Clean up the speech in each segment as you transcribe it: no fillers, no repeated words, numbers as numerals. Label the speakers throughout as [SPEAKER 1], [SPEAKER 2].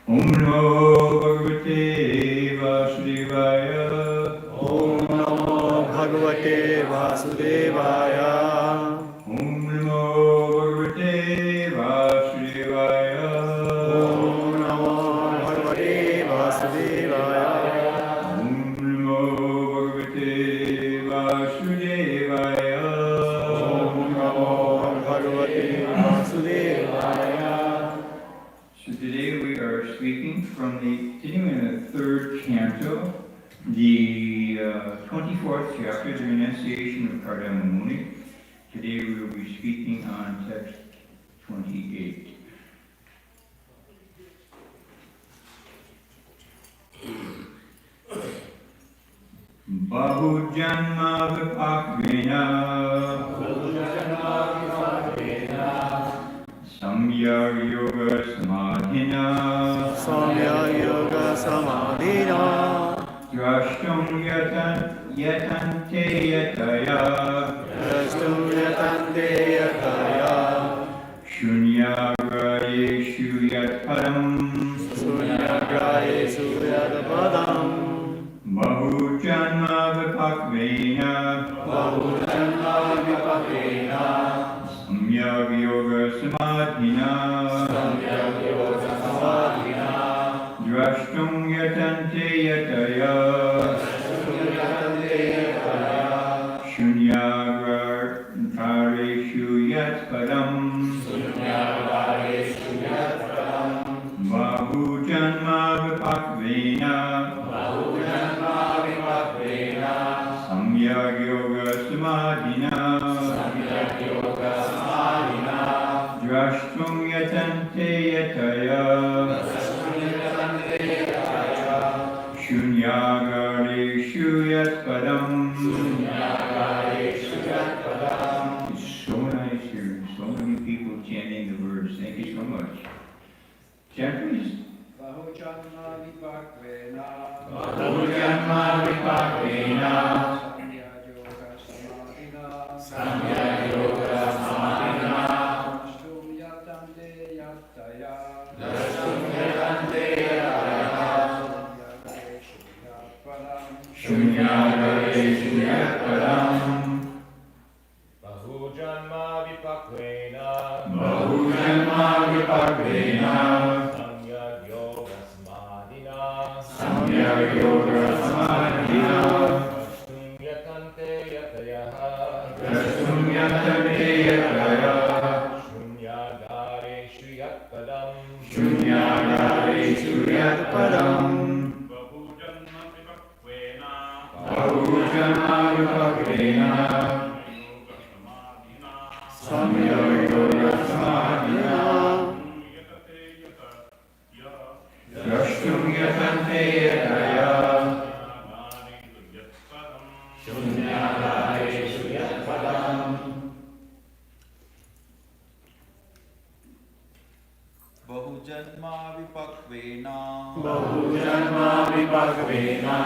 [SPEAKER 1] Om Namo Bhagavate Vasudevaya.
[SPEAKER 2] Om Namo Bhagavate Vasudevaya.
[SPEAKER 1] Om Namo Bhagavate Vasudevaya.
[SPEAKER 2] Om Namo Bhagavate Vasudevaya.
[SPEAKER 1] Om Namo Bhagavate Vasudevaya.
[SPEAKER 2] Om Namo Bhagavate Vasudevaya.
[SPEAKER 1] So today we are speaking from continuing the third canto, the 24th chapter, the renunciation of Kardama Muni. Today we will be speaking on text 28. Bahu janma vipakvena samyak yoga samadhina
[SPEAKER 2] Samyak Yoga Samadhina.
[SPEAKER 1] drashtum yatante yataya
[SPEAKER 2] Drashtum Yatante Yataya.
[SPEAKER 1] shunyagayeshu yatparam
[SPEAKER 2] Sunyagrayesu Yadapadam.
[SPEAKER 1] bahu janma vipakvena
[SPEAKER 2] Bahujanma Vipakena.
[SPEAKER 1] samyak yoga samadhina
[SPEAKER 2] Samyak Yoga Samadhina.
[SPEAKER 1] drashtum yatante yataya
[SPEAKER 2] Yatante Yataya.
[SPEAKER 1] shunyagareshu yatparam
[SPEAKER 2] Sunyagrayesu Yatpadam.
[SPEAKER 1] bahu janma vipakvena
[SPEAKER 2] Bahujanma Vipakena.
[SPEAKER 1] samyak yoga samadhina
[SPEAKER 2] Samyak Yoga Samadhina.
[SPEAKER 1] drashtum yatante yataya
[SPEAKER 2] Yatante Yataya.
[SPEAKER 1] shunyagareshu yatparam.
[SPEAKER 2] Sunyagrayesu Yatpadam.
[SPEAKER 1] It's so nice here, so many people chanting the words. Thank you so much. Chant please.
[SPEAKER 3] Bahujanma vipakvena
[SPEAKER 2] Bahujanma Vipakena.
[SPEAKER 3] samyak yoga samadhina
[SPEAKER 2] Samyak Yoga Samadhina.
[SPEAKER 3] ashtum yatante yattaya
[SPEAKER 2] Drashtum Yatante Yataya.
[SPEAKER 3] samyageshu yatparam
[SPEAKER 2] Shunyagareshu Yatpadam.
[SPEAKER 4] Bahujanma vipakvena
[SPEAKER 2] Bahujanma Vipakena.
[SPEAKER 4] samyak yoga samadhina
[SPEAKER 2] Samyak Yoga Samadhina.
[SPEAKER 4] drashtum yatante yatayah
[SPEAKER 2] Drashtum Yatante Yataya.
[SPEAKER 4] shunyagareshu yatpadam
[SPEAKER 2] Shunyagareshu Yatpadam.
[SPEAKER 4] Bahujanma vipakvena
[SPEAKER 2] Bahujanma Vipakena. Samyak Yoga Samadhina. Drashtum Yatante Yataya. Shunyagareshu Yatpadam.
[SPEAKER 5] बहुजन्मा विपक्वेना
[SPEAKER 2] Bahujanma Vipakena.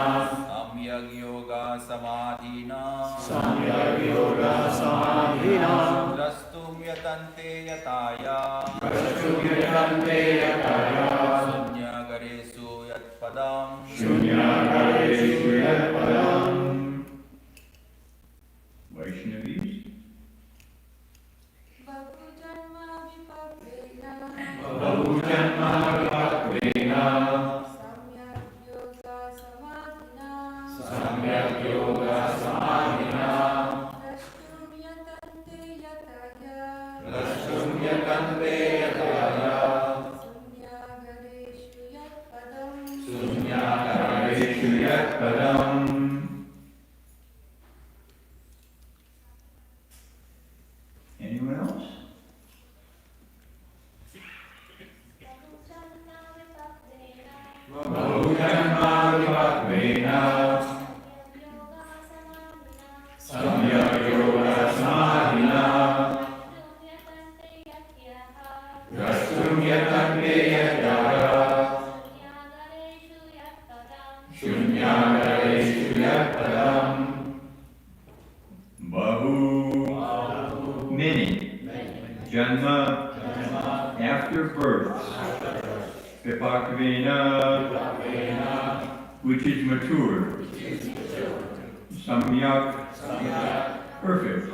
[SPEAKER 5] सम्यग् yoga समाधिना
[SPEAKER 2] Samyak Yoga Samadhina.
[SPEAKER 5] द्रष्टुं यतन्ते यताया
[SPEAKER 2] Drashtum Yatante Yataya.
[SPEAKER 5] शून्यगरेषु यत्पदम्
[SPEAKER 2] Shunyagareshu Yatpadam.
[SPEAKER 1] Vaishnavis.
[SPEAKER 6] Bahujanma vipakvena
[SPEAKER 2] Bahujanma Vipakena.
[SPEAKER 6] samyak yoga samadhina
[SPEAKER 2] Samyak Yoga Samadhina.
[SPEAKER 6] drashtum yatante yataya
[SPEAKER 2] Drashtum Yatante Yataya.
[SPEAKER 6] sunyaga
[SPEAKER 1] Vipakvena, which is mature. Samyak, perfect.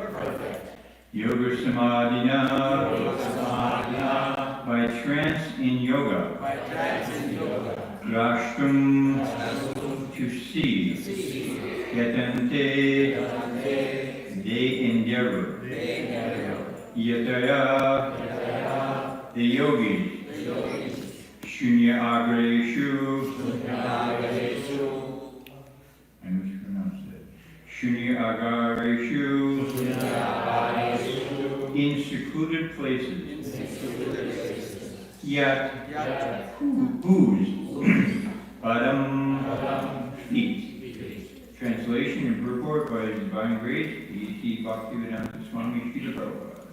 [SPEAKER 1] Yoga Samadhina, by trance in yoga. Drashtum, to see. Yatante, they endeavor. Yataya, the yogis. Shunya agreshu, I mispronounced that. Shunya agareshu, in secluded places. Yat, whose, padam, feet. Translation and purport by His Divine Grace, E.T. Bhaktivedanta Swami Srila Prabhupada.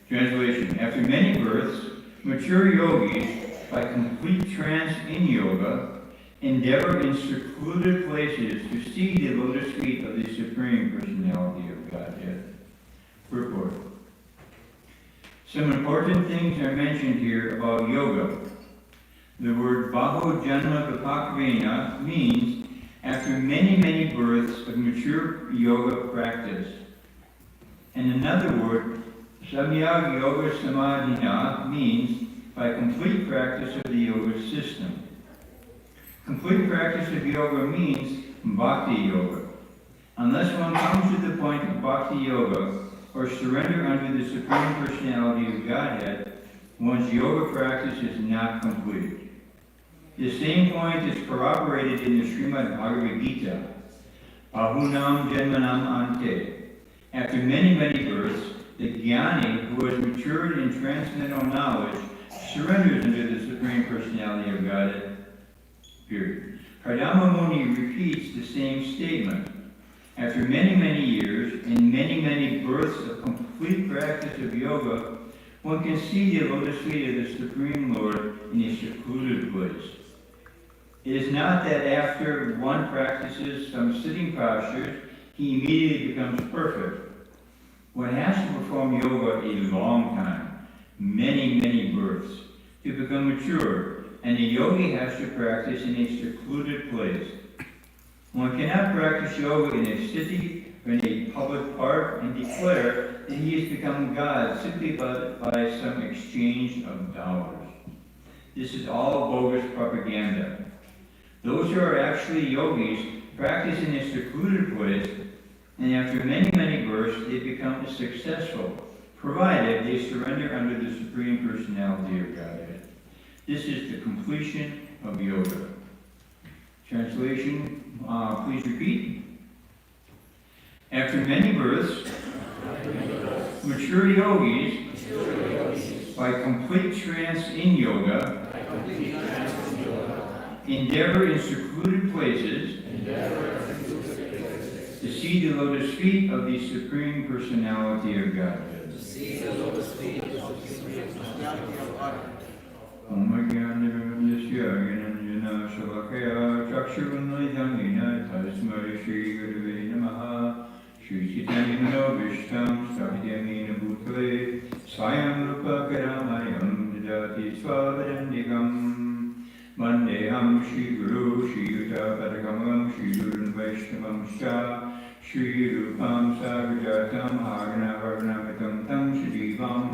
[SPEAKER 1] Translation: after many births, mature yogis, by complete trance in yoga, endeavor in secluded places to see the lotus feet of the Supreme Personality of Godhead. Purport. Some important things are mentioned here about yoga. The word Baho Janma Vipakvena means after many births of mature yoga practice. And another word, Samyag Yoga Samadhina, means by complete practice of the yoga system. Complete practice of yoga means bhakti yoga. Unless one comes to the point of bhakti yoga, or surrender under the Supreme Personality of Godhead, one's yoga practice is not complete. The same point is corroborated in the Srimad Bhagavad Gita. Ahunam Janmanam Ante. After many births, the Jnani, who has matured in transcendental knowledge, surrenders under the Supreme Personality of Godhead. Period. Kardama Muni repeats the same statement. After many years and many births of complete practice of yoga, one can see the lotus feet of the Supreme Lord in a secluded place. It is not that after one practices some sitting postures, he immediately becomes perfect. One has to perform yoga a long time, many births, to become mature, and the yogi has to practice in a secluded place. One cannot practice yoga in a city or in a public park and declare that he has become God simply by some exchange of dollars. This is all bogus propaganda. Those who are actually yogis practice in a secluded place, and after many births, they become successful, provided they surrender under the Supreme Personality of Godhead. This is the completion of yoga. Translation, please repeat. After many births, mature yogis, by complete trance in yoga, endeavor in secluded places to see the lotus feet of the Supreme Personality of Godhead. Om Jnana Shalakaya Chakshurunidhamina Tasmai Shri Gurave Namaha Shri Chaitanya Vishtam Savidyamina Bhutale Swayam Rupa Karamayam Dadati Swavadandikam Vandeham Shri Guru Shri Yuta Padakamalam Shri Gurun Vaishnavam Sha Shri Rupam Savijatam Hagana Varnavatam Tam Shrivam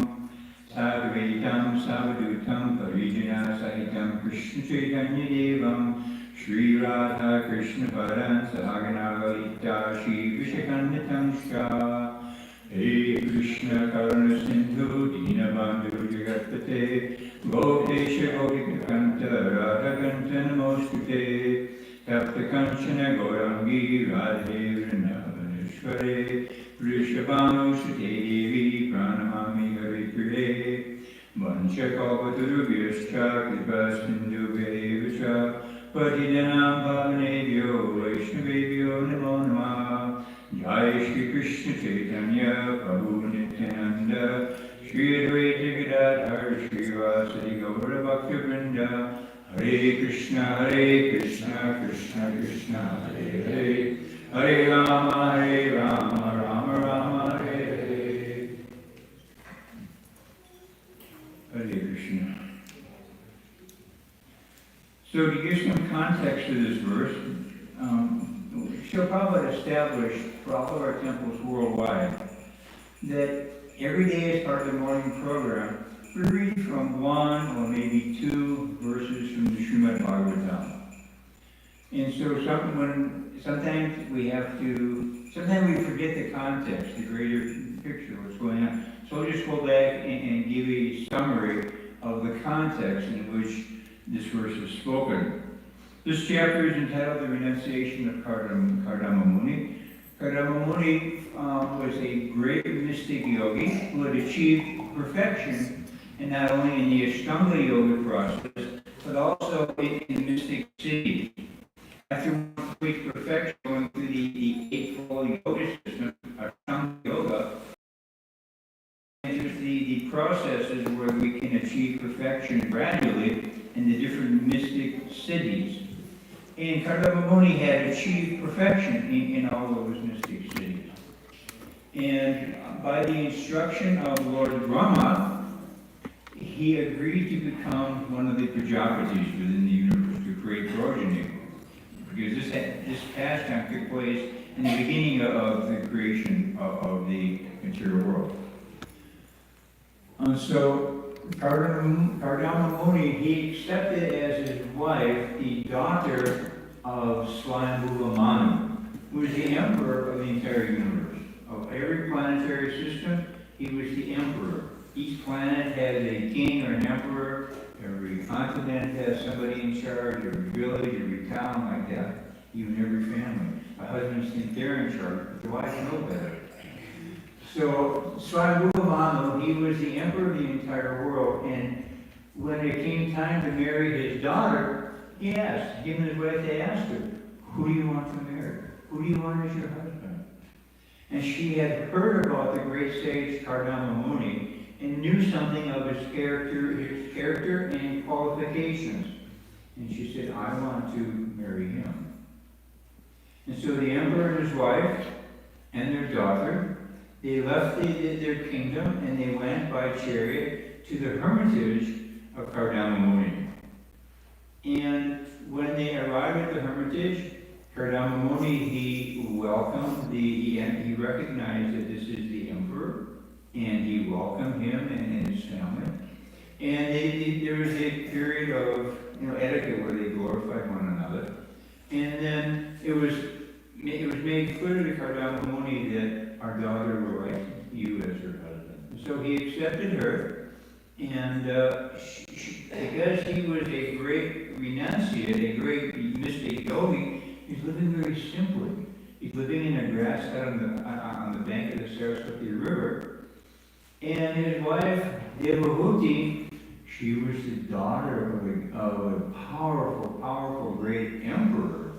[SPEAKER 1] Sadvaitam Savadutam Parijana Sahitam Krishna Chaitanya Devam Shri Radha Krishna Paran Sahagana Lalita Shri Vishakandatam Shka Hare Krishna Karuna Sindhu Dinabandhu Jagatpate Gopesha Gopikanta Radha Kanta Namostute Tapta Kanchana Gaurangi Radhe Vrindavaneshware Vrishabhanu Sute Devi Pranamami Hare Priye Vanchakalpatarubhyascha Kripa Sindhubhyeva Patidanam Pavanebhyo Vaishnavebhyo Namo Namah Jai Shri Krishna Chaitanya Prabhu Nityananda Shri Advaita Gadadhar Shri Vasadi Gaura Bhakta Vrinda Hare Krishna Krishna Krishna Hare Hare Hare Rama Rama Rama Hare Hare. Hare Krishna. So to give some context to this verse, Srila Prabhupada established for all of our temples worldwide that every day as part of the morning program, we read from one or maybe two verses from the Srimad Bhagavatam. And so sometimes we forget the context, the greater picture of what's going on. So I'll just go back and give a summary of the context in which this verse is spoken. This chapter is entitled The Renunciation of Kardama Muni. Kardama Muni was a great mystic yogi who had achieved perfection, and not only in the Ashtanga yoga process, but also in mystic cities. After complete perfection, going through the eightfold yoga system, Ashtanga yoga, enters the processes where we can achieve perfection gradually in the different mystic cities. And Kardama Muni had achieved perfection in all those mystic cities. And by the instruction of Lord Brahma, he agreed to become one of the Prajapatis within the universe, to create progeny. Because this pastime took place in the beginning of the creation of the material world. And so Kardama Muni, he accepted as his wife the daughter of Swayambhuva Manu, who was the emperor of the entire universe. Of every planetary system, he was the emperor. Each planet has a king or an emperor. Every continent has somebody in charge. Every village, every town, like that. Even every family. The husbands think they're in charge, but the wives know better. So Swayambhuva Manu, he was the emperor of the entire world, and when it came time to marry his daughter, he asked, him and his wife, they asked her, who do you want to marry? Who do you want as your husband? And she had heard about the great sage Kardama Muni and knew something of his character and qualifications. And she said, I want to marry him. And so the emperor and his wife and their daughter, they left their kingdom and they went by chariot to the hermitage of Kardama Muni. And when they arrived at the hermitage, Kardama Muni, he welcomed, he recognized that this is the emperor, and he welcomed him and his family. And there was a period of etiquette where they glorified one another. And then it was made clear to Kardama Muni that our daughter will like you as her husband. So he accepted her, and because he was a great renunciate, a great mystic yogi, he's living very simply. He's living in a grass hut on the bank of the Saraswati River. And his wife, Devahuti, she was the daughter of a powerful, great emperor.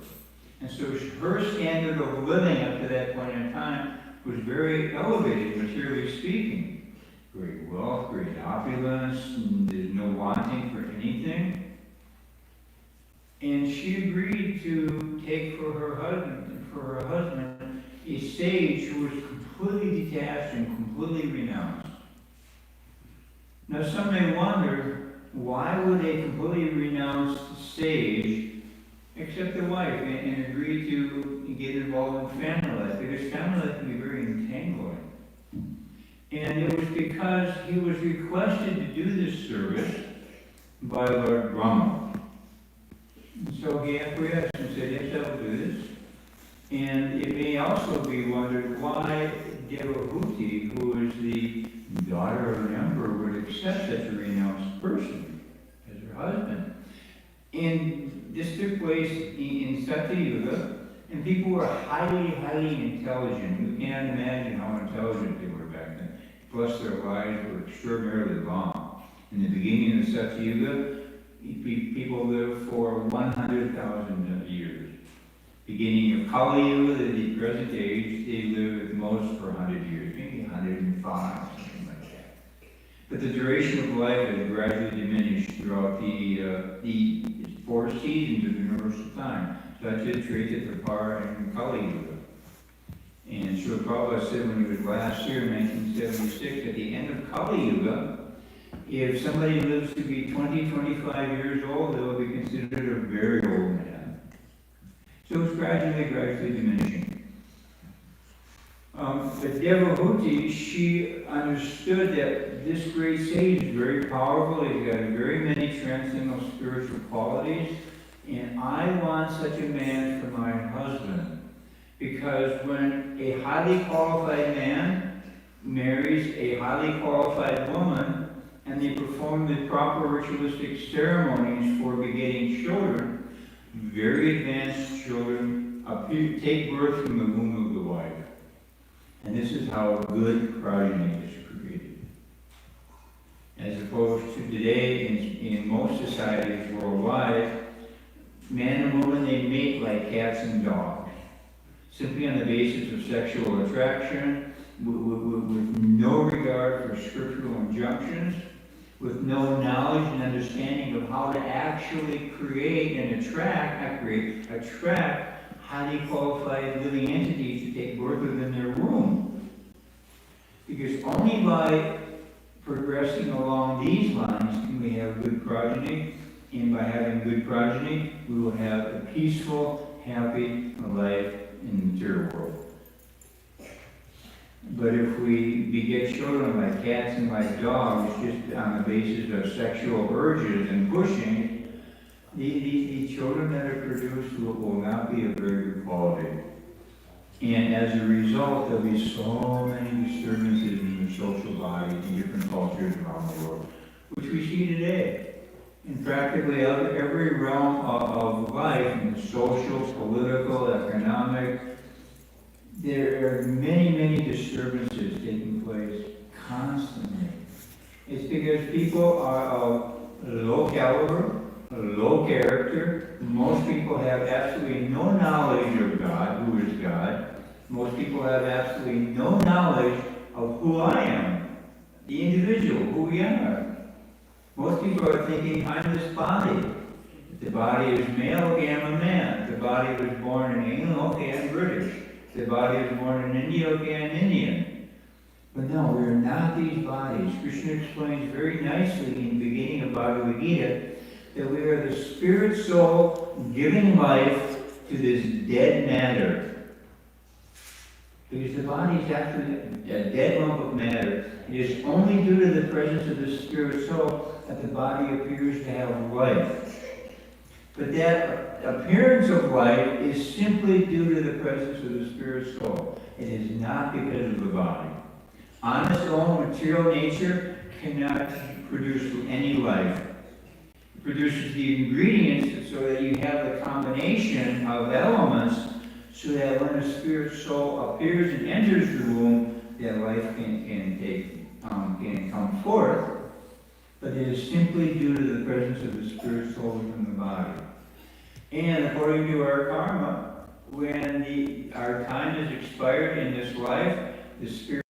[SPEAKER 1] And so her standard of living up to that point in time was very elevated, materially speaking. Great wealth, great opulence, and there's no wanting for anything. And she agreed to take for her husband, a sage who was completely detached and completely renounced. Now some may wonder, why would a completely renounced sage accept a wife and agree to get involved in family life? Because family life can be very entangling. And it was because he was requested to do this service by Lord Brahma. So he acquiesced and said, yes, I will do this. And it may also be wondered why Devahuti, who is the daughter of an emperor, would accept such a renounced person as her husband. And this took place in Satya Yuga, and people were highly intelligent. You can't imagine how intelligent they were back then. Plus their lives were extraordinarily long. In the beginning of Satya Yuga, people lived for 100,000 years. Beginning of Kali Yuga, the present age, they lived at most for 100 years, maybe 105, something like that. But the duration of life has gradually diminished throughout the 4 seasons of universal time. Such a trait that Par and Kali Yuga. And Srila Prabhupada said when he was last here in 1976, at the end of Kali Yuga, If somebody lives to be 20, 25 years old, they will be considered a very old man. So it's gradually diminishing. But Devahuti, she understood that this great sage is very powerful. He's got very many transcendental spiritual qualities. And I want such a man for my husband. Because when a highly qualified man marries a highly qualified woman, and they perform the proper ritualistic ceremonies for begetting children, very advanced children take birth from the womb of the wife. And this is how a good progeny is created. As opposed to today, in most societies worldwide, man and woman, they mate like cats and dogs, simply on the basis of sexual attraction, with no regard for scriptural injunctions, with no knowledge and understanding of how to actually create and attract highly qualified living entities to take birth within their womb. Because only by progressing along these lines can we have good progeny, and by having good progeny, we will have a peaceful, happy life in the material world. But if we beget children like cats and like dogs, just on the basis of sexual urges and pushing, the children that are produced will not be of very good quality. And as a result, there'll be so many disturbances in the social body in different cultures around the world, which we see today. In practically every realm of life, in the social, political, economic, there are many disturbances taking place constantly. It's because people are of low caliber, low character. Most people have absolutely no knowledge of God, who is God. Most people have absolutely no knowledge of who I am, the individual, who we are. Most people are thinking, I'm this body. If the body is male, okay, I'm a man. If the body was born in England, okay, I'm British. If the body was born in India, okay, I'm Indian. But no, we are not these bodies. Krishna explains very nicely in the beginning of Bhagavad Gita that we are the spirit soul giving life to this dead matter. Because the body is actually a dead lump of matter. It is only due to the presence of the spirit soul that the body appears to have life. But that appearance of life is simply due to the presence of the spirit soul. It is not because of the body. On its own, material nature cannot produce any life. It produces the ingredients so that you have the combination of elements so that when a spirit soul appears and enters the womb, that life can come forth. But it is simply due to the presence of the spirit soul within the body. And according to our karma, when our time is expired in this life, the spirit